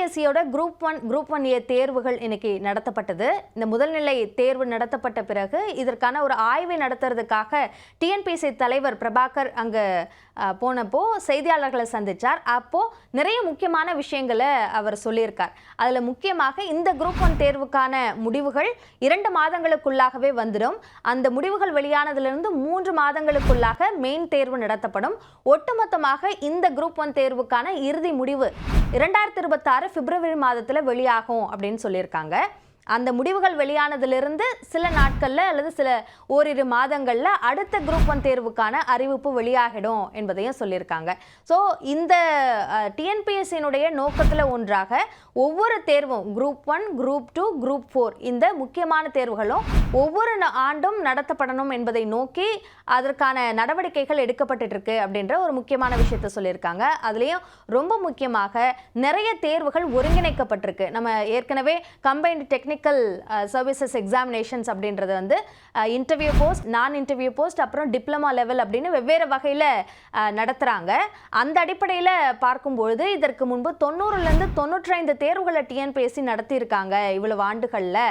டிஎன்பிஎஸ்சியோட group one A தேர்வுகள் இன்னைக்கு நடத்தப்பட்டது. இந்த முதல்நிலை தேர்வு நடத்தப்பட்ட பிறகு இதற்கான ஒரு ஆய்வை நடத்துறதுக்காக டிஎன்பிஎஸ்சி தலைவர் பிரபாகர் அங்க போனப்போ செய்தியாளர்களை சந்திச்சார். அப்போ நிறைய முக்கியமான விஷயங்களை அவர் சொல்லியிருக்கார். அதுல முக்கியமாக இந்த குரூப் ஒன் தேர்வுக்கான முடிவுகள் 2 மாதங்களுக்குள்ளாகவே வந்துடும். அந்த முடிவுகள் வெளியானதிலிருந்து 3 மாதங்களுக்குள்ளாக மெயின் தேர்வு நடத்தப்படும். ஒட்டுமொத்தமாக இந்த குரூப் ஒன் தேர்வுக்கான இறுதி முடிவு 2026 பிப்ரவரி மாதத்துல வெளியாகும் அப்படின்னு சொல்லியிருக்காங்க. அந்த முடிவுகள் வெளியானதிலிருந்து சில நாட்கள்ல அல்லது சில ஓரிரு மாதங்கள்ல அடுத்த குரூப் ஒன் தேர்வுக்கான அறிவிப்பு வெளியாகிடும் என்பதையும் சொல்லியிருக்காங்க. ஸோ இந்த டிஎன்பிஎஸ்சியினுடைய நோக்கத்தில் ஒன்றாக ஒவ்வொரு தேர்வும் குரூப் 1, குரூப் 2, குரூப் 4 இந்த முக்கியமான தேர்வுகளும் ஒவ்வொரு ஆண்டும் நடத்தப்படணும் என்பதை நோக்கி அதற்கான நடவடிக்கைகள் எடுக்கப்பட்டு இருக்கு அப்படின்ற ஒரு முக்கியமான விஷயத்த சொல்லியிருக்காங்க. அதுலேயும் ரொம்ப முக்கியமாக நிறைய தேர்வுகள் ஒருங்கிணைக்கப்பட்டிருக்கு. நம்ம ஏற்கனவே கம்பைன்டு டெக்னிக்கல் சர்வீசஸ் எக்ஸாமினேஷன்ஸ் அப்படின்றது வந்து இன்டர்வியூ போஸ்ட், நான் இன்டர்வியூ போஸ்ட், அப்புறம் டிப்ளமா லெவல் அப்படின்னு வெவ்வேறு வகையில் நடத்துகிறாங்க. அந்த அடிப்படையில் பார்க்கும்பொழுது இதற்கு முன்பு 90லேருந்து 95 தேர்வுகளை டிஎன்பிஎஸ்சி நடத்தியிருக்காங்க இவ்வளவு ஆண்டுகளில்.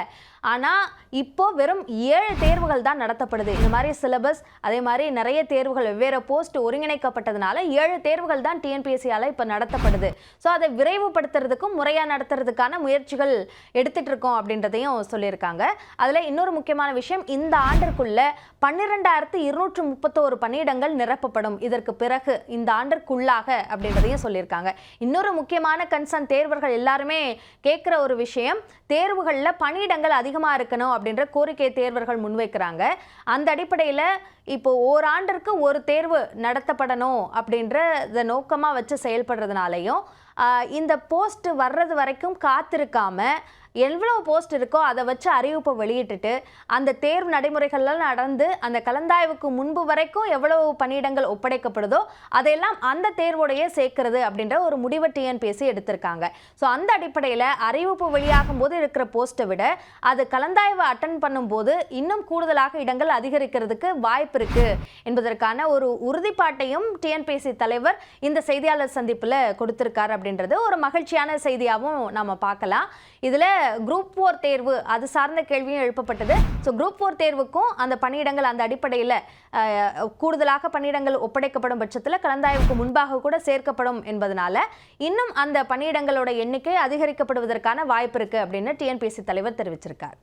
ஆனால் இப்போ வெறும் 7 தேர்வுகள் தான் நடத்தப்படுது. இந்த மாதிரி சிலபஸ் அதே மாதிரி நிறைய தேர்வுகள் வெவ்வேறு போஸ்ட் ஒருங்கிணைக்கப்பட்டதுனால 7 தேர்வுகள் தான் டிஎன்பிஎஸ்சியால் இப்போ நடத்தப்படுது. ஸோ அதை விரைவுபடுத்துறதுக்கும் முறையாக நடத்துறதுக்கான முயற்சிகள் எடுத்துட்டு இருக்கோம் அப்படின்றதையும் சொல்லியிருக்காங்க. அதில் இன்னொரு முக்கியமான விஷயம், இந்த ஆண்டிற்குள்ள 12,231 பணியிடங்கள் நிரப்பப்படும் இதற்கு பிறகு இந்த ஆண்டிற்குள்ளாக அப்படின்றதையும் சொல்லியிருக்காங்க. இன்னொரு முக்கியமான கன்சர்ன் தேர்வர்கள் எல்லாருமே கேட்குற ஒரு விஷயம், தேர்வுகளில் பணியிடங்கள் அதிகமாக இருக்கணும் அப்படின்ற கோரிக்கை தேர்வர்கள் முன்வைக்கிறாங்க. அந்த அடிப்படையில் இப்போ ஓராண்டிற்கு ஒரு தேர்வு நடத்தப்படணும் அப்படின்ற நோக்கமாக வச்சு செயல்படுறதுனாலையும் இந்த போஸ்ட் வர்றது வரைக்கும் காத்திருக்காம எவ்வளோ போஸ்ட் இருக்கோ அதை வச்சு அறிவிப்பை வெளியிட்டுட்டு அந்த தேர்வு நடைமுறைகள்லாம் நடந்து அந்த கலந்தாய்வுக்கு முன்பு வரைக்கும் எவ்வளவு பணியிடங்கள் ஒப்படைக்கப்படுதோ அதையெல்லாம் அந்த தேர்வோடையே சேர்க்கிறது அப்படின்ற ஒரு முடிவை டிஎன்பிஎஸ்சி எடுத்திருக்காங்க. ஸோ அந்த அடிப்படையில் அறிவிப்பு வெளியாகும் போது இருக்கிற போஸ்ட்டை விட அது கலந்தாய்வு அட்டன் பண்ணும்போது இன்னும் கூடுதலாக இடங்கள் அதிகரிக்கிறதுக்கு வாய்ப்பு இருக்கு என்பதற்கான ஒரு உறுதிப்பாட்டையும் டிஎன்பிஎஸ்சி தலைவர் இந்த செய்தியாளர் சந்திப்பில் கொடுத்திருக்காரு அப்படின்றது ஒரு மகிழ்ச்சியான செய்தியாகவும் நம்ம பார்க்கலாம். இதில் குரூப் 4 தேர்வு அது சார்ந்த கேள்வியும் எழுப்பப்பட்டது. ஸோ குரூப் 4 தேர்வுக்கும் அந்த பணியிடங்கள் அந்த அடிப்படையில் கூடுதலாக பணியிடங்கள் ஒப்படைக்கப்படும் பட்சத்தில் கலந்தாய்வுக்கு முன்பாக கூட சேர்க்கப்படும் என்பதனால இன்னும் அந்த பணியிடங்களோட எண்ணிக்கை அதிகரிக்கப்படுவதற்கான வாய்ப்பு இருக்கு அப்படின்னு டிஎன்பிஎஸ்சி தலைவர் தெரிவிச்சிருக்கார்.